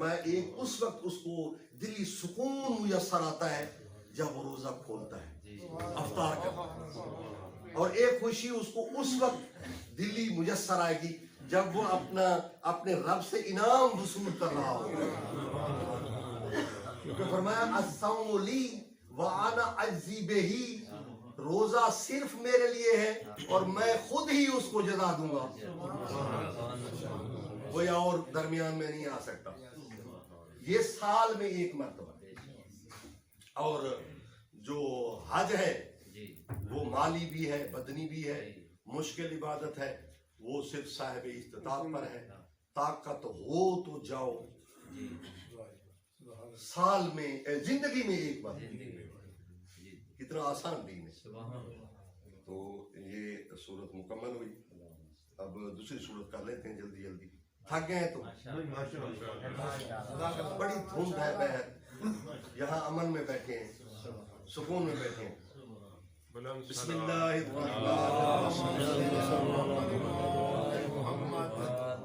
فرمایا ایک اس وقت اس کو دلی سکون میسر آتا ہے جب وہ روزہ کھولتا ہے افطار کرتا ہے، اور ایک خوشی اس کو اس وقت دلی میسر آئے گی جب وہ اپنے رب سے انعام وصول کر رہا ہو. کیونکہ فرمایا الصوم لی وانا اجزی بہ، روزہ صرف میرے لیے ہے اور میں خود ہی اس کو جزا دوں گا، کوئی اور درمیان میں نہیں آ سکتا. یہ سال میں ایک مرتبہ. اور جو حج ہے وہ مالی بھی ہے، بدنی بھی ہے، مشکل عبادت ہے، وہ صرف صاحب استطاعت پر ہے. طاقت ہو تو جاؤ، سال میں زندگی میں ایک بار. کتنا آسان دین ہے. تو یہ صورت مکمل ہوئی. اب دوسری صورت کر لیتے ہیں جلدی جلدی، تھک گئے ہیں تو. بڑی دھند ہے بہر، یہاں امن میں بیٹھے ہیں، سکون میں بیٹھے ہیں. بسم اللہ الرحمن الرحیم.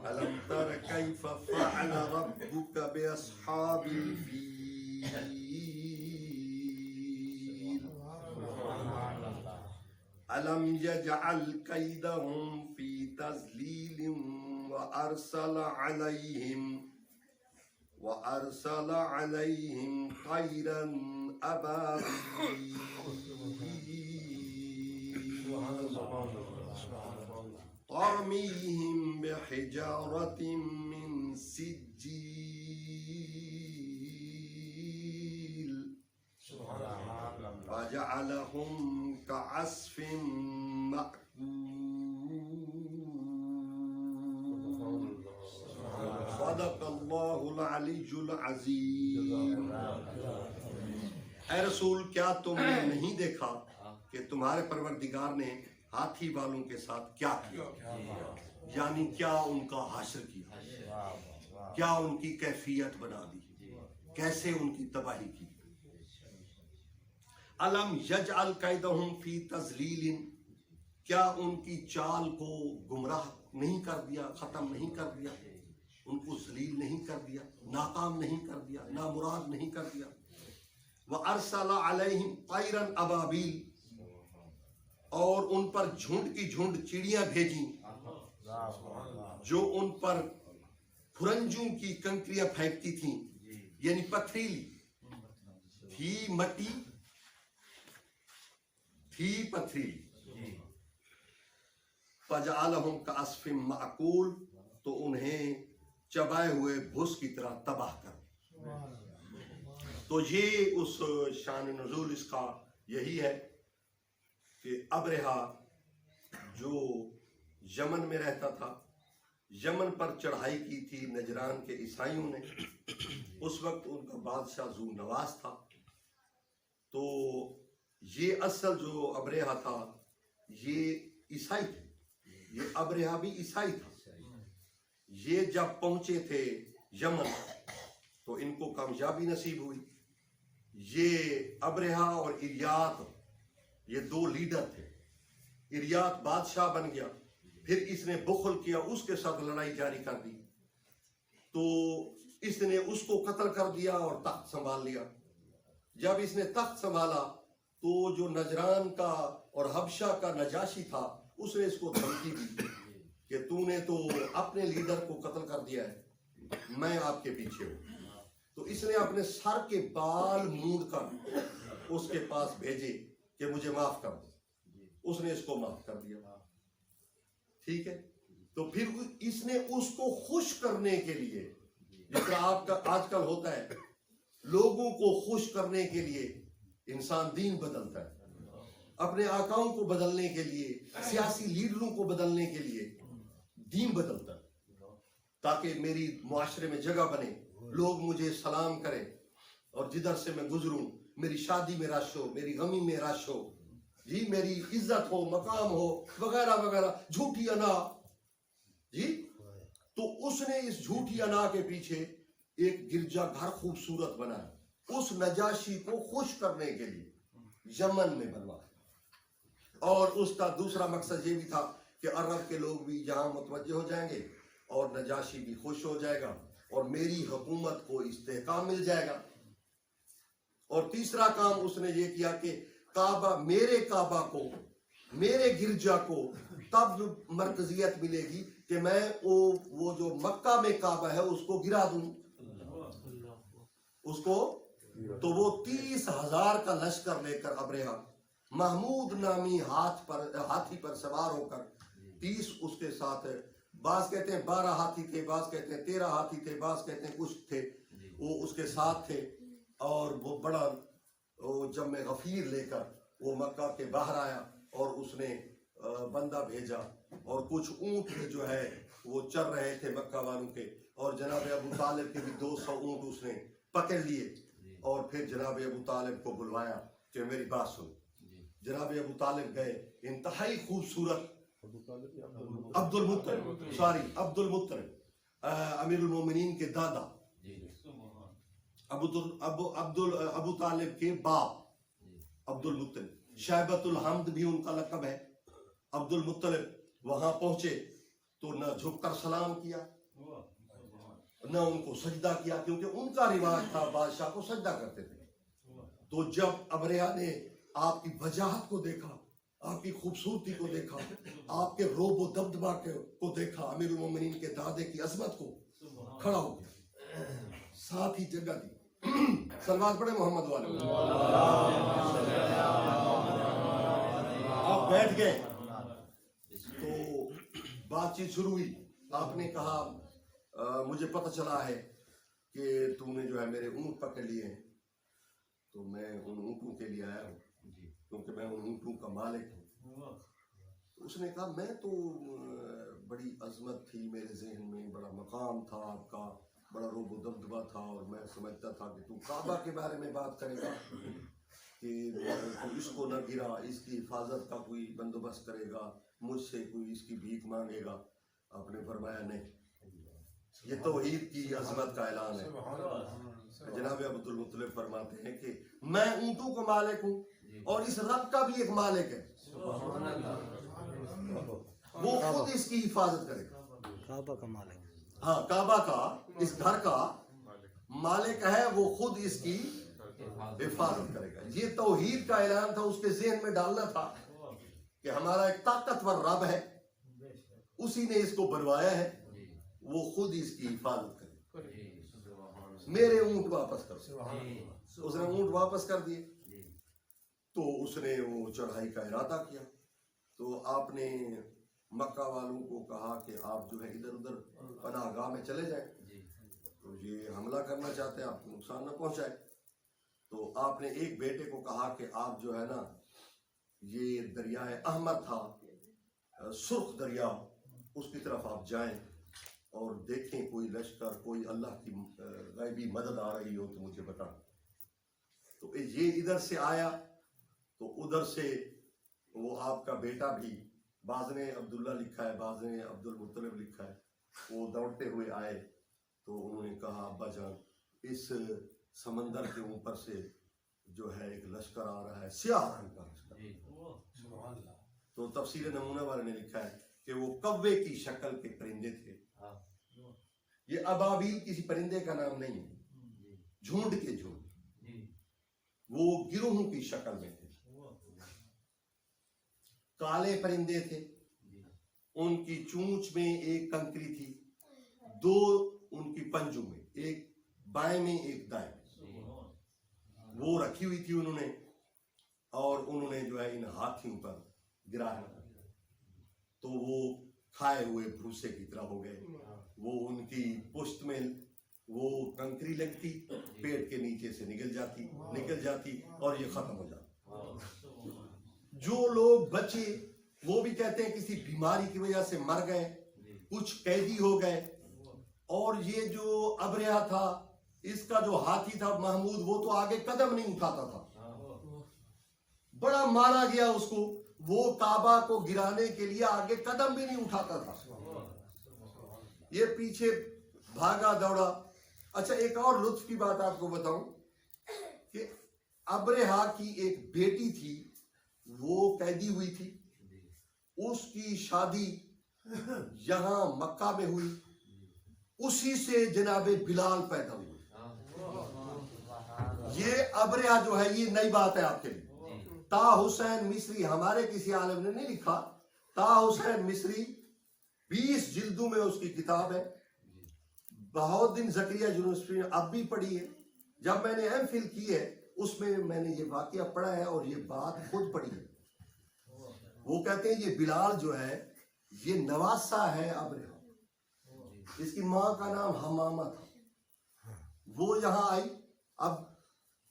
الم تر کیف فعل ربک باصحاب الفیل الم یجعل کیدہم فی تضلیل وأرسل عليهم طيرا أبابيل ترميهم بحجارة من سجيل فجعلهم كعصف صدق اللہ العلی العظیم. اے رسول کیا تم نے نہیں دیکھا کہ تمہارے پروردگار نے ہاتھی والوں کے ساتھ کیا کیا، یعنی کیا ان کا حشر کیا، کیا ان کی کیفیت بنا دی، کیسے ان کی تباہی کی. الم یجعل کیدہم فی تضلیل، کیا ان کی چال کو گمراہ نہیں کر دیا، ختم نہیں کر دیا، ان کو ذلیل نہیں کر دیا، ناکام نہیں کر دیا، نامراد نہیں کر دیا. وَأَرْسَلَ عَلَيْهِمْ طَيْرًا أَبَابِيلَ، اور ان پر جھنڈ کی جھنڈ چڑیاں بھیجیں جو ان پر پھرنجوں کی کنکریاں پھینکتی تھیں، یعنی پتھریلی تھی، مٹی تھی پتھریلی. فَجَعَلَهُمْ كَعَصْفٍ مَأْكُولٍ، تو انہیں چبائے ہوئے بھس کی طرح تباہ کر. تو یہ اس شان نزول اس کا یہی ہے کہ ابرہا جو یمن میں رہتا تھا، یمن پر چڑھائی کی تھی نجران کے عیسائیوں نے. اس وقت ان کا بادشاہ ذو نواس تھا. تو یہ اصل جو ابرہا تھا یہ عیسائی تھے، یہ ابرہا بھی عیسائی تھا. یہ جب پہنچے تھے یمن تو ان کو کامیابی نصیب ہوئی. یہ ابرہا اور اریات یہ دو لیڈر تھے. اریات بادشاہ بن گیا، پھر اس نے بخل کیا، اس کے ساتھ لڑائی جاری کر دی، تو اس نے اس کو قتل کر دیا اور تخت سنبھال لیا. جب اس نے تخت سنبھالا تو جو نجران کا اور حبشہ کا نجاشی تھا اس نے اس کو دھمکی دی کہ تو نے تو اپنے لیڈر کو قتل کر دیا ہے، میں آپ کے پیچھے ہوں. تو اس نے اپنے سر کے بال مونڈ کر اس کے پاس بھیجے کہ مجھے معاف کر دو. اس نے اس کو معاف کر دیا. ٹھیک ہے. تو پھر اس نے اس کو خوش کرنے کے لیے، جس طرح آپ کا آج کل ہوتا ہے، لوگوں کو خوش کرنے کے لیے انسان دین بدلتا ہے، اپنے آقاؤں کو بدلنے کے لیے، سیاسی لیڈروں کو بدلنے کے لیے دین بدلتا ہے تاکہ میری معاشرے میں جگہ بنے، لوگ مجھے سلام کریں، اور جدھر سے میں گزروں میری شادی میں رش ہو، میری غمی میں رش ہو، جی میری عزت ہو، مقام ہو، وغیرہ وغیرہ. جھوٹی انا جی. تو اس نے اس جھوٹی انا کے پیچھے ایک گرجا گھر خوبصورت بنایا اس نجاشی کو خوش کرنے کے لیے یمن میں بنوایا. اور اس کا دوسرا مقصد یہ بھی تھا کہ عرب کے لوگ بھی یہاں متوجہ ہو جائیں گے اور نجاشی بھی خوش ہو جائے گا اور میری حکومت کو استحکام مل جائے گا. اور تیسرا کام اس نے یہ کیا کہ میرے کعبہ کو، میرے گرجا کو تب مرکزیت ملے گی کہ میں وہ جو مکہ میں کعبہ ہے اس کو گرا دوں، اس کو. تو وہ 30,000 کا لشکر لے کر ابرہہ محمود نامی ہاتھی پر سوار ہو کر، 30 اس کے ساتھ، بعض کہتے ہیں 12 ہاتھی تھے، بعض کہتے ہیں 13 ہاتھی تھے، بعض کہتے ہیں کچھ تھے، وہ اس کے ساتھ تھے. اور وہ بڑا جم غفیر لے کر وہ مکہ کے باہر آیا اور اس نے بندہ بھیجا، اور کچھ اونٹ جو ہے وہ چر رہے تھے مکہ والوں کے، اور جناب ابو طالب کے بھی 200 اونٹ اس نے پکڑ لیے. اور پھر جناب ابو طالب کو بلوایا کہ میری بات سن. جناب ابو طالب گئے، انتہائی خوبصورت عبد المطلب امیر المومنین کے دادا، ابو طالب کے باپ عبد المطلب، شیبۃ الحمد بھی ان کا لقب ہے. عبد المطلب وہاں پہنچے تو نہ جھک کر سلام کیا، نہ ان کو سجدہ کیا، کیونکہ ان کا رواج تھا بادشاہ کو سجدہ کرتے تھے. تو جب ابرہہ نے آپ کی وجاہت کو دیکھا، آپ کی خوبصورتی کو دیکھا، آپ کے روب و دبدبا کو دیکھا، امیر المومنین کے دادے کی عظمت کو، کھڑا ہو گیا، ساتھ ہی جگہ دی. سلوات پڑھے محمد والے. آپ بیٹھ گئے تو بات چیت شروع ہوئی. آپ نے کہا مجھے پتہ چلا ہے کہ تم نے جو ہے میرے اونٹ پکڑ لیے ہیں، تو میں ان اونٹوں کے لیے آیا ہوں کیونکہ میں ان اونٹوں کا مالک ہوں. اس نے کہا میں تو بڑی عظمت تھی میرے ذہن میں، بڑا مقام تھا آپ کا، بڑا روب و دبدبا تھا، اور میں سمجھتا تھا کہ تو کعبہ کے بارے میں بات کرے گا کہ اس کو نہ گرا، اس کی حفاظت کا کوئی بندوبست کرے گا، مجھ سے کوئی اس کی بھیک مانگے گا. آپ نے فرمایا نہیں، یہ توحید کی عظمت کا اعلان ہے. جناب عبد المطلب فرماتے ہیں کہ میں اونٹوں کا مالک ہوں اور اس رب کا بھی ایک مالک ہے، وہ خود اس کی حفاظت کرے گا. کعبہ کا مالک، ہاں کعبہ کا، اس گھر کا مالک ہے، وہ خود اس کی حفاظت کرے گا. یہ توحید کا اعلان تھا، اس کے ذہن میں ڈالنا تھا کہ ہمارا ایک طاقتور رب ہے، اسی نے اس کو بنوایا ہے، وہ خود اس کی حفاظت کرے. میرے اونٹ واپس کر. اس نے اونٹ واپس کر دیے. تو اس نے وہ چڑھائی کا ارادہ کیا. تو آپ نے مکہ والوں کو کہا کہ آپ جو ہے ادھر ادھر پناہ گاہ میں چلے جائیں، تو یہ حملہ کرنا چاہتے ہیں، آپ کو نقصان نہ پہنچائے. تو آپ نے ایک بیٹے کو کہا کہ آپ جو ہے نا، یہ دریائے احمر تھا، سرخ دریا، اس کی طرف آپ جائیں اور دیکھیں کوئی لشکر، کوئی اللہ کی غیبی مدد آ رہی ہو تو مجھے بتا. تو یہ ادھر سے آیا تو ادھر سے وہ آپ کا بیٹا بھی، بعض نے عبداللہ لکھا ہے، بعض نے عبد المطلب لکھا ہے، وہ دوڑتے ہوئے آئے تو انہوں نے کہا ابا جان اس سمندر کے اوپر سے جو ہے ایک لشکر آ رہا ہے، سیاہ رنگ کا لشکر. تو تفسیر نمونہ والے نے لکھا ہے کہ وہ کوے کی شکل کے پرندے تھے. یہ ابابیل کسی پرندے کا نام نہیں ہے، جھونڈ کے جھونڈ، وہ گروہوں کی شکل میں تھے. کالے پرندے تھے، ان کی چونچ میں ایک کنکری تھی، 2 ان کی پنجوں میں، ایک بائیں میں ایک دائیں میں، وہ رکھی ہوئی تھی انہوں نے. اور انہوں نے جو ہے ان ہاتھیوں پر گرایا تو وہ کھائے ہوئے بھوسے کی طرح ہو گئے. وہ ان کی پشت میں وہ کنکری لگتی، پیٹ کے نیچے سے نکل جاتی اور یہ ختم ہو جاتا. جو لوگ بچے وہ بھی کہتے ہیں کسی بیماری کی وجہ سے مر گئے، کچھ قیدی ہو گئے. اور یہ جو ابرہہ تھا، اس کا جو ہاتھی تھا محمود، وہ تو آگے قدم نہیں اٹھاتا تھا، بڑا مارا گیا اس کو، وہ کعبہ کو گرانے کے لیے آگے قدم بھی نہیں اٹھاتا تھا، یہ پیچھے بھاگا دوڑا. اچھا ایک اور لطف کی بات آپ کو بتاؤں کہ ابرہہ کی ایک بیٹی تھی، وہ قیدی ہوئی تھی، اس کی شادی یہاں مکہ میں ہوئی. اسی سے جناب بلال پیدا ہوئے. یہ ابرہ جو ہے یہ نئی بات ہے آپ کے لیے. تا حسین مصری ہمارے کسی عالم نے نہیں لکھا. تا حسین مصری 20 جلدوں میں اس کی کتاب ہے. بہت دن زکریا یونیورسٹی نے اب بھی پڑھی ہے. جب میں نے ایم فل کی ہے اس میں نے یہ واقعہ پڑھا ہے اور یہ بات خود پڑھی ہے. وہ کہتے ہیں یہ بلال جو ہے یہ نواسا ہے ابرہ. اس کی ماں کا نام حمامہ تھا. وہ یہاں آئی. اب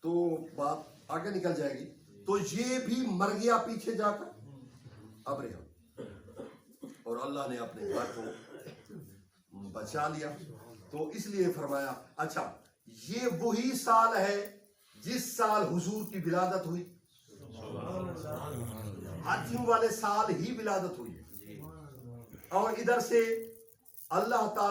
تو بات آگے نکل جائے گی. تو یہ بھی مر گیا پیچھے جا کر ابرہ, اور اللہ نے اپنے گھر کو بچا لیا. تو اس لیے فرمایا اچھا یہ وہی سال ہے جس سال حضور کی ولادت ہوئی. ہاتھیوں والے سال ہی ولادت ہوئی. اور ادھر سے اللہ تعالی